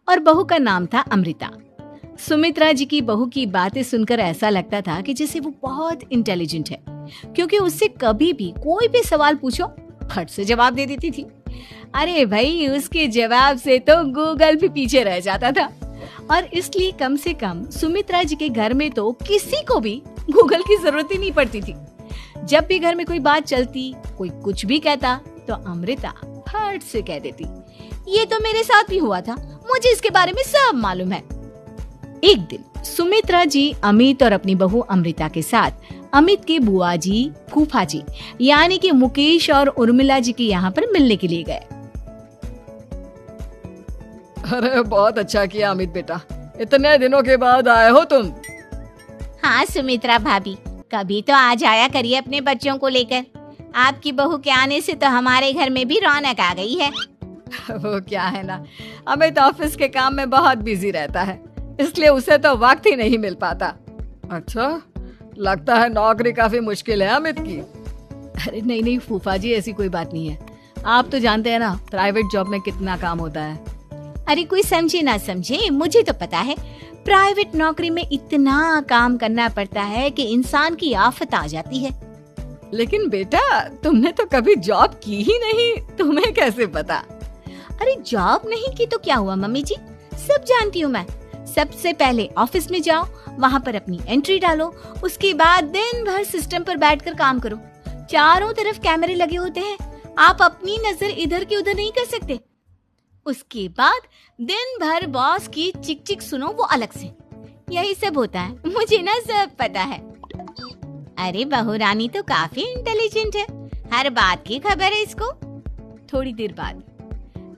और बहू का नाम था अमृता। सुमित्रा जी की बहू की बातें सुनकर ऐसा लगता था कि जैसे वो बहुत इंटेलिजेंट है, क्योंकि उससे कभी भी कोई भी सवाल पूछो फट से जवाब दे देती थी। अरे भाई, उसके जवाब से तो गूगल भी पीछे रह जाता था। और इसलिए कम से कम सुमित्रा जी के घर में तो किसी को भी गूगल की जरूरत ही नहीं पड़ती थी। जब भी घर में कोई बात चलती, कोई कुछ भी कहता, तो अमृता फट से कह देती, ये तो मेरे साथ भी हुआ था, मुझे इसके बारे में सब मालूम है। एक दिन सुमित्रा जी अमित और अपनी बहू अमृता के साथ अमित के बुआ जी, फूफा जी यानी कि मुकेश और उर्मिला जी के यहाँ पर मिलने के लिए गए। अरे बहुत अच्छा किया अमित बेटा, इतने दिनों के बाद आए हो तुम। हाँ सुमित्रा भाभी, कभी तो आ जाया करिए अपने बच्चों को लेकर। आपकी बहू के आने से तो हमारे घर में भी रौनक आ गई है। वो क्या है ना, अमित ऑफिस के काम में बहुत बिजी रहता है, इसलिए उसे तो वक्त ही नहीं मिल पाता। अच्छा, लगता है नौकरी काफी मुश्किल है अमित की। अरे नहीं नहीं फूफा जी, ऐसी कोई बात नहीं है। आप तो जानते हैं ना प्राइवेट जॉब में कितना काम होता है। अरे कोई समझे ना समझे, मुझे तो पता है प्राइवेट नौकरी में इतना काम करना पड़ता है कि इंसान की आफत आ जाती है। लेकिन बेटा, तुमने तो कभी जॉब की ही नहीं, तुम्हें कैसे पता? अरे जॉब नहीं की तो क्या हुआ मम्मी जी, सब जानती हूँ मैं। सबसे पहले ऑफिस में जाओ, वहाँ पर अपनी एंट्री डालो, उसके बाद दिन भर सिस्टम पर बैठकर काम करो। चारों तरफ कैमरे लगे होते हैं, आप अपनी नजर इधर की उधर नहीं कर सकते। उसके बाद दिन भर बॉस की चिक चिक सुनो, वो अलग से। यही सब होता है, मुझे ना सब पता है। अरे बहू रानी तो काफी इंटेलिजेंट है, हर बात की खबर है इसको। थोड़ी देर बाद,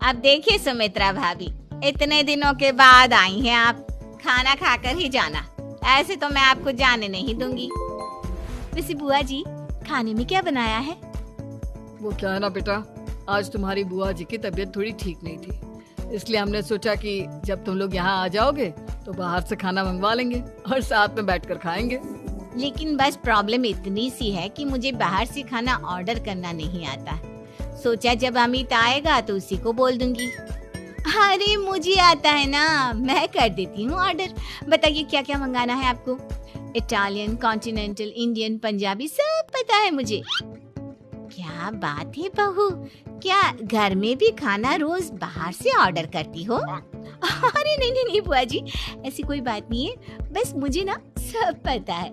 अब देखिए सुमित्रा भाभी, इतने दिनों के बाद आई हैं आप, खाना खाकर ही जाना, ऐसे तो मैं आपको जाने नहीं दूंगी। वैसे बुआ जी, खाने में क्या बनाया है? वो क्या है ना बेटा, आज तुम्हारी बुआ जी की तबीयत थोड़ी ठीक नहीं थी, इसलिए हमने सोचा कि जब तुम लोग यहाँ आ जाओगे तो बाहर से खाना मंगवा लेंगे और साथ में बैठकर खाएंगे। लेकिन बस प्रॉब्लम इतनी सी है कि मुझे बाहर से खाना ऑर्डर करना नहीं आता। सोचा जब अमित आएगा तो उसी को बोल दूंगी। अरे मुझे आता है ना, मैं कर देती हूँ ऑर्डर। बताइए क्या क्या मंगाना है आपको? इटालियन, कॉन्टिनेंटल, इंडियन, पंजाबी, सब पता है मुझे। क्या बात है बहू, क्या घर में भी खाना रोज बाहर से ऑर्डर करती हो? अरे नहीं नहीं नहीं बुआ जी, ऐसी कोई बात नहीं है, बस मुझे ना सब पता है।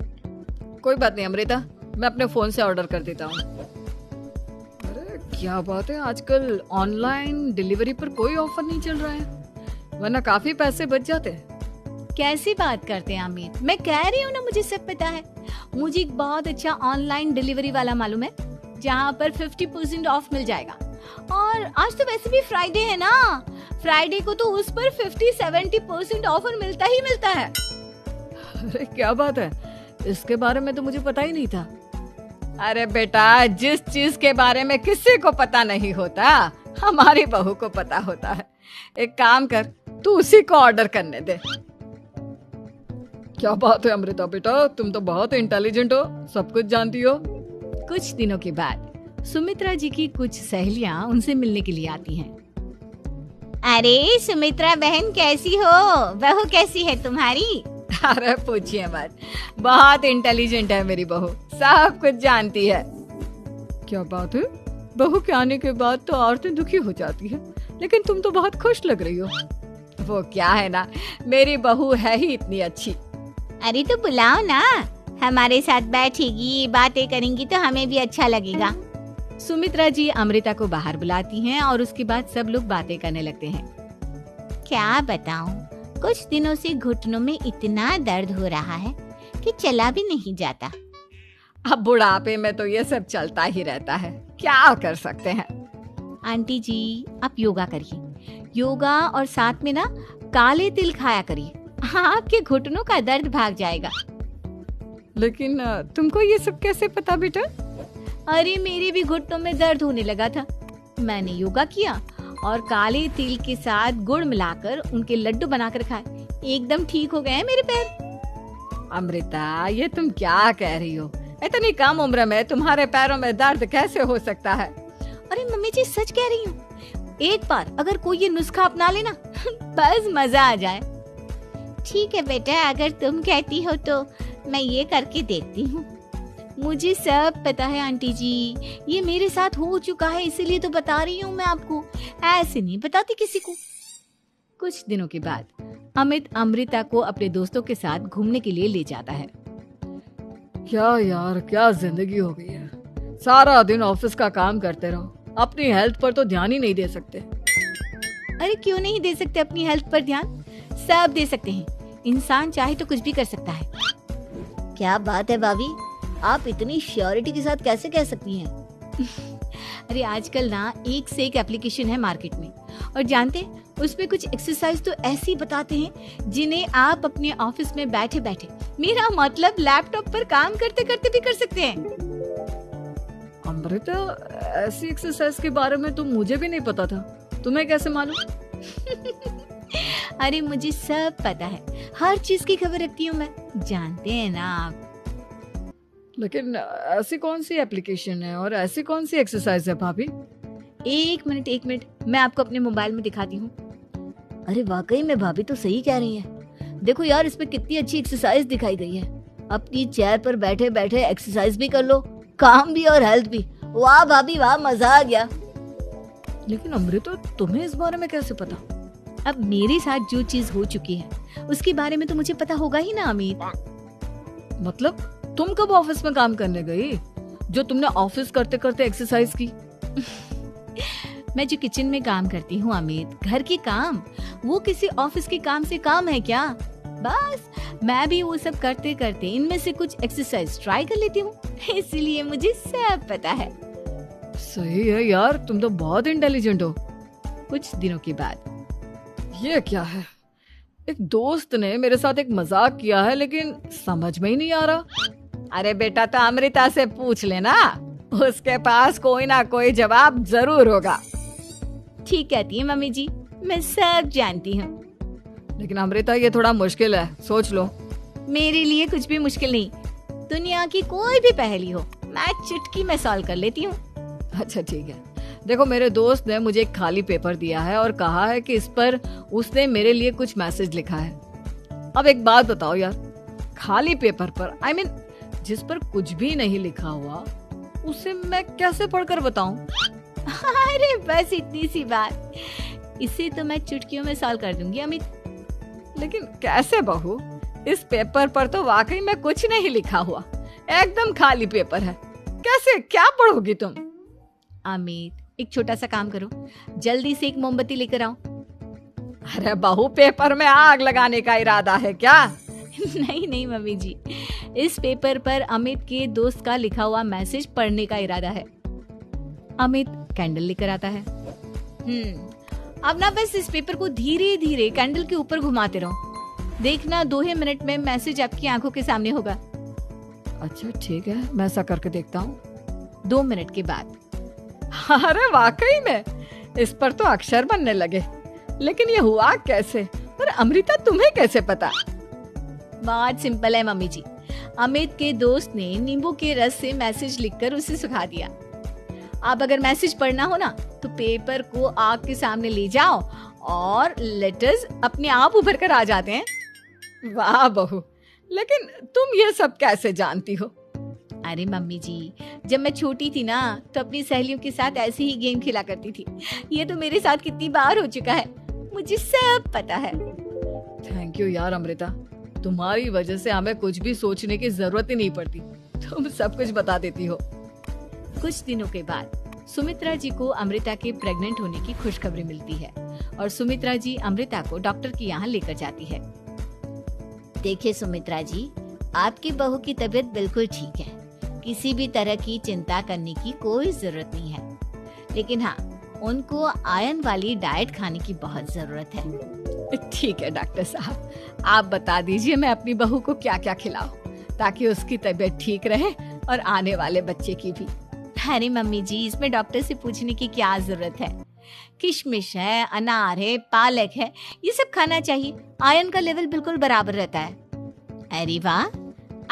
कोई बात नहीं अमृता, मैं अपने फोन से ऑर्डर कर देता हूँ। अरे क्या बात है, आजकल ऑनलाइन डिलीवरी पर कोई ऑफर नहीं चल रहा है, वरना काफी पैसे बच जाते हैं। कैसी बात करते हैं अमित, मैं कह रही हूँ ना मुझे सब पता है। मुझे एक बहुत अच्छा ऑनलाइन डिलीवरी वाला मालूम है, जहाँ पर 50% ऑफ मिल जाएगा। और आज तो वैसे भी फ्राइडे है ना, फ्राइडे को तो उस पर 50-70% ऑफर मिलता ही मिलता है। अरे क्या बात है, इसके बारे में तो मुझे पता ही नहीं था। अरे बेटा, जिस चीज के बारे में किसी को पता नहीं होता, हमारी बहू को पता होता है। एक काम कर, तू उसी को ऑर्डर करने दे। क्या बात है अमृता बेटा, तुम तो बहुत इंटेलिजेंट हो, सब कुछ जानती हो। कुछ दिनों के बाद सुमित्रा जी की कुछ सहेलियां उनसे मिलने के लिए आती हैं। अरे सुमित्रा बहन कैसी हो, बहू कैसी है तुम्हारी? अरे पूछिए मत, बहुत इंटेलिजेंट है मेरी बहू, सब कुछ जानती है। क्या बात है, बहू के आने के बाद तो औरतें दुखी हो जाती है, लेकिन तुम तो बहुत खुश लग रही हो। वो क्या है ना, मेरी बहू है ही इतनी अच्छी। अरे तो बुलाओ ना, हमारे साथ बैठेगी, बातें करेंगी तो हमें भी अच्छा लगेगा। सुमित्रा जी अमृता को बाहर बुलाती हैं और उसके बाद सब लोग बातें करने लगते हैं। क्या बताऊं, कुछ दिनों से घुटनों में इतना दर्द हो रहा है कि चला भी नहीं जाता। अब बुढ़ापे में तो ये सब चलता ही रहता है, क्या कर सकते हैं। आंटी जी, आप योगा करिए, योगा और साथ में ना काले तिल खाया करिए, आपके घुटनों का दर्द भाग जाएगा। लेकिन तुमको ये सब कैसे पता बेटा? अरे मेरे भी घुटनों में दर्द होने लगा था, मैंने योगा किया और काले तिल के साथ गुड़ मिलाकर उनके लड्डू बनाकर खाए, एकदम ठीक हो गए हैं मेरे पैर। अमृता, ये तुम क्या कह रही हो? इतनी कम उम्र में तुम्हारे पैरों में दर्द कैसे हो सकता है? अरे मम्मी जी, सच कह रही हूँ, एक बार अगर कोई ये नुस्खा अपना लेना बस मजा आ जाए। ठीक है बेटा, अगर तुम कहती हो तो मैं ये करके देखती हूँ। मुझे सब पता है आंटी जी, ये मेरे साथ हो चुका है, इसीलिए तो बता रही हूँ मैं आपको, ऐसे नहीं बताती किसी को। कुछ दिनों के बाद अमित अमृता को अपने दोस्तों के साथ घूमने के लिए ले जाता है। क्या यार, क्या जिंदगी हो गई है। सारा दिन ऑफिस का काम करते रहो, अपनी हेल्थ पर तो ध्यान ही नहीं दे सकते। अरे क्यों नहीं दे सकते अपनी हेल्थ पर ध्यान, सब दे सकते हैं। इंसान चाहे तो कुछ भी कर सकता है। क्या बात है भाभी, आप इतनी श्योरिटी के साथ कैसे कह सकती हैं? अरे आजकल ना एक से एक एप्लीकेशन है मार्केट में, और जानते हैं उसमें कुछ एक्सरसाइज तो ऐसी बताते हैं जिन्हें आप अपने ऑफिस में बैठे बैठे, मेरा मतलब लैपटॉप पर काम करते करते भी कर सकते हैं। अमृता, ऐसी एक्सरसाइज के बारे में तो मुझे भी नहीं पता था, तुम्हें कैसे मालूम? अरे मुझे सब पता है, हर चीज की खबर रखती हूँ मैं, जानते हैं ना आप। लेकिन ऐसी कौन सी एप्लीकेशन है और ऐसी कौन सी एक्सरसाइज है भाभी? एक मिनट, मैं आपको अपने मोबाइल में दिखाती हूँ। अरे वाकई में भाभी तो सही कह रही हैं। देखो यार, इसमें कितनी अच्छी एक्सरसाइज दिखाई गई है। अपनी चेयर पर बैठे बैठे एक्सरसाइज भी कर लो, काम भी और हेल्थ भी। वाह भाभी वाह, मजा आ गया। लेकिन अमृता, तुम्हें इस बारे में कैसे पता? अब मेरे साथ जो चीज हो चुकी है उसके बारे में तो मुझे पता होगा ही ना अमित। मतलब तुम कब ऑफिस में काम करने गई जो तुमने ऑफिस करते करते एक्सरसाइज की? मैं जो किचन में काम करती हूँ अमित, घर के काम, वो किसी ऑफिस के काम से काम है क्या? बस मैं भी वो सब करते करते इनमें से कुछ एक्सरसाइज ट्राई कर लेती हूँ, इसीलिए मुझे सब पता है। सही है यार, तुम तो बहुत इंटेलिजेंट हो। कुछ दिनों के बाद, ये क्या है? एक दोस्त ने मेरे साथ एक मजाक किया है, लेकिन समझ में ही नहीं आ रहा। अरे बेटा, तो अमृता से पूछ लेना, उसके पास कोई ना कोई जवाब जरूर होगा। ठीक कहती है मम्मी जी, मैं सब जानती हूँ। लेकिन अमृता, ये थोड़ा मुश्किल है, सोच लो। मेरे लिए कुछ भी मुश्किल नहीं, दुनिया की कोई भी पहेली हो मैं चुटकी में सॉल्व कर लेती हूँ। अच्छा ठीक है, देखो मेरे दोस्त ने मुझे एक खाली पेपर दिया है और कहा है कि इस पर उसने मेरे लिए कुछ मैसेज लिखा है। अब एक बात बताओ यार, खाली पेपर पर, I mean, जिस पर कुछ भी नहीं लिखा हुआ, उसे मैं कैसे पढ़कर बताऊं? अरे बस इतनी सी बात, इसे तो मैं चुटकियों में सॉल्व कर दूंगी अमित। लेकिन कैसे बहू? इस पेपर पर तो वाकई में कुछ नहीं लिखा हुआ, एकदम खाली पेपर है, कैसे, क्या पढ़ोगी तुम? अमित, एक छोटा सा काम करो, जल्दी से एक मोमबत्ती लेकर आओ। अरे बहू, पेपर में आग लगाने का इरादा है क्या? नहीं मम्मी जी, इस पेपर पर अमित के दोस्त का लिखा हुआ मैसेज पढ़ने का इरादा है। अमित कैंडल लेकर आता है। अब ना बस इस पेपर को धीरे धीरे कैंडल के ऊपर घुमाते रहो, देखना 2 ही मिनट में मैसेज आपकी आंखों के सामने होगा। अच्छा ठीक है, मैं ऐसा करके देखता हूँ। 2 मिनट के बाद, अरे वाकई में इस पर तो अक्षर बनने लगे, लेकिन ये हुआ कैसे? और अमृता, तुम्हें कैसे पता? बहुत सिंपल है मम्मी जी, अमित के दोस्त ने नींबू के रस से मैसेज लिखकर उसे सुखा दिया। आप अगर मैसेज पढ़ना हो ना तो पेपर को आग के सामने ले जाओ और लेटर्स अपने आप उभर कर आ जाते हैं। वाह बहू, लेकिन तुम ये सब कैसे जानती हो? अरे मम्मी जी, जब मैं छोटी थी ना तो अपनी सहेलियों के साथ ऐसे ही गेम खेला करती थी। ये तो मेरे साथ कितनी बार हो चुका है, मुझे सब पता है। थैंक यू यार अमृता, तुम्हारी वजह से हमें कुछ भी सोचने की जरूरत ही नहीं पड़ती, तुम सब कुछ बता देती हो। कुछ दिनों के बाद सुमित्रा जी को अमृता के प्रेग्नेंट होने की खुशखबरी मिलती है और सुमित्रा जी अमृता को डॉक्टर के यहाँ लेकर जाती है। देखिए सुमित्रा जी, आपकी बहू की तबीयत बिल्कुल ठीक है, किसी भी तरह की चिंता करने की कोई जरूरत नहीं है, लेकिन हाँ, उनको आयरन वाली डाइट खाने की बहुत जरूरत है। ठीक है डॉक्टर साहब, आप बता दीजिए मैं अपनी बहू को क्या क्या खिलाऊं ताकि उसकी तबीयत ठीक रहे और आने वाले बच्चे की भी। अरे मम्मी जी, इसमें डॉक्टर से पूछने की क्या जरूरत है, किशमिश है, अनार है, पालक है, ये सब खाना चाहिए, आयरन का लेवल बिल्कुल बराबर रहता है। अरे वाह,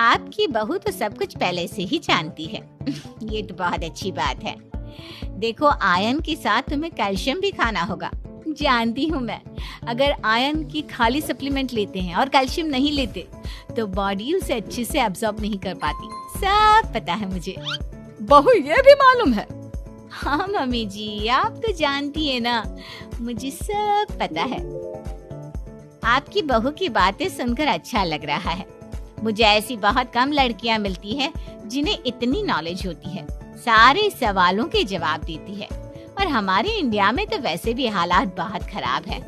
आपकी बहू तो सब कुछ पहले से ही जानती है। ये तो बहुत अच्छी बात है। देखो, आयरन के साथ तुम्हें कैल्शियम भी खाना होगा। जानती हूँ मैं, अगर आयरन की खाली सप्लीमेंट लेते हैं और कैल्शियम नहीं लेते तो बॉडी उसे अच्छे से एब्जॉर्ब नहीं कर पाती। सब पता है मुझे। बहू ये भी मालूम है? हाँ मम्मी जी, आप तो जानती है ना, मुझे सब पता है। आपकी बहू की बातें सुनकर अच्छा लग रहा है। मुझे ऐसी बहुत कम लड़कियां मिलती है जिन्हें इतनी नॉलेज होती है, सारे सवालों के जवाब देती है। और हमारे इंडिया में तो वैसे भी हालात बहुत खराब है।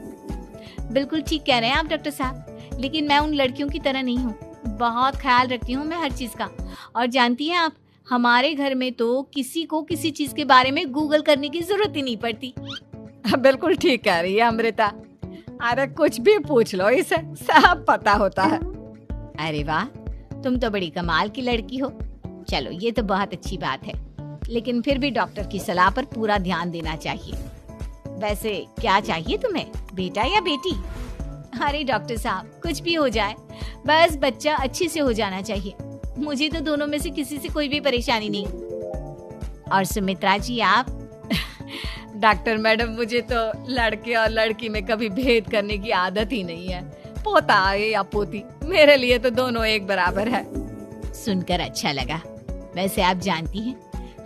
बिल्कुल ठीक कह रहे हैं आप डॉक्टर साहब, लेकिन मैं उन लड़कियों की तरह नहीं हूँ। बहुत ख्याल रखती हूँ मैं हर चीज का। और जानती हैं आप, हमारे घर में तो किसी को किसी चीज के बारे में गूगल करने की जरूरत ही नहीं पड़ती। बिल्कुल ठीक कह रही है अमृता। अरे कुछ भी पूछ लो, इसे सब पता होता है। अरे वाह, तुम तो बड़ी कमाल की लड़की हो। चलो, ये तो बहुत अच्छी बात है, लेकिन फिर भी डॉक्टर की सलाह पर पूरा ध्यान देना चाहिए। वैसे क्या चाहिए तुम्हें, बेटा या बेटी? अरे डॉक्टर साहब, कुछ भी हो जाए, बस बच्चा अच्छे से हो जाना चाहिए। मुझे तो दोनों में से किसी से कोई भी परेशानी नहीं। और सुमित्रा जी, आप? डॉक्टर मैडम, मुझे तो लड़के और लड़की में कभी भेद करने की आदत ही नहीं है। पोता आए या पोती, मेरे लिए तो दोनों एक बराबर है। सुनकर अच्छा लगा। वैसे आप जानती हैं,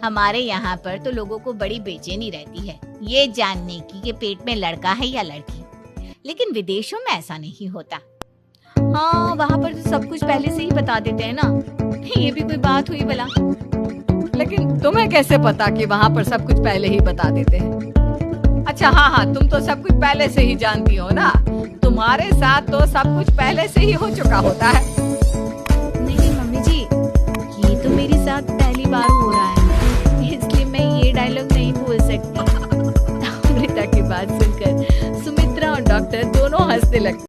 हमारे यहाँ पर तो लोगों को बड़ी बेचैनी रहती है ये जानने की कि पेट में लड़का है या लड़की, लेकिन विदेशों में ऐसा नहीं होता। हाँ, वहाँ पर तो सब कुछ पहले से ही बता देते हैं ना। ये भी कोई बात हुई भला? लेकिन तुम्हें कैसे पता कि वहाँ पर सब कुछ पहले ही बता देते हैं? अच्छा हाँ, तुम तो सब कुछ पहले से ही जानती हो ना। तुम्हारे साथ तो सब कुछ पहले से ही हो चुका होता है। नहीं मम्मी जी, ये तो मेरे साथ पहली बार हो रहा है, इसलिए मैं ये डायलॉग नहीं बोल सकती। अमृता की बात सुनकर सुमित्रा और डॉक्टर दोनों हंसने लगते।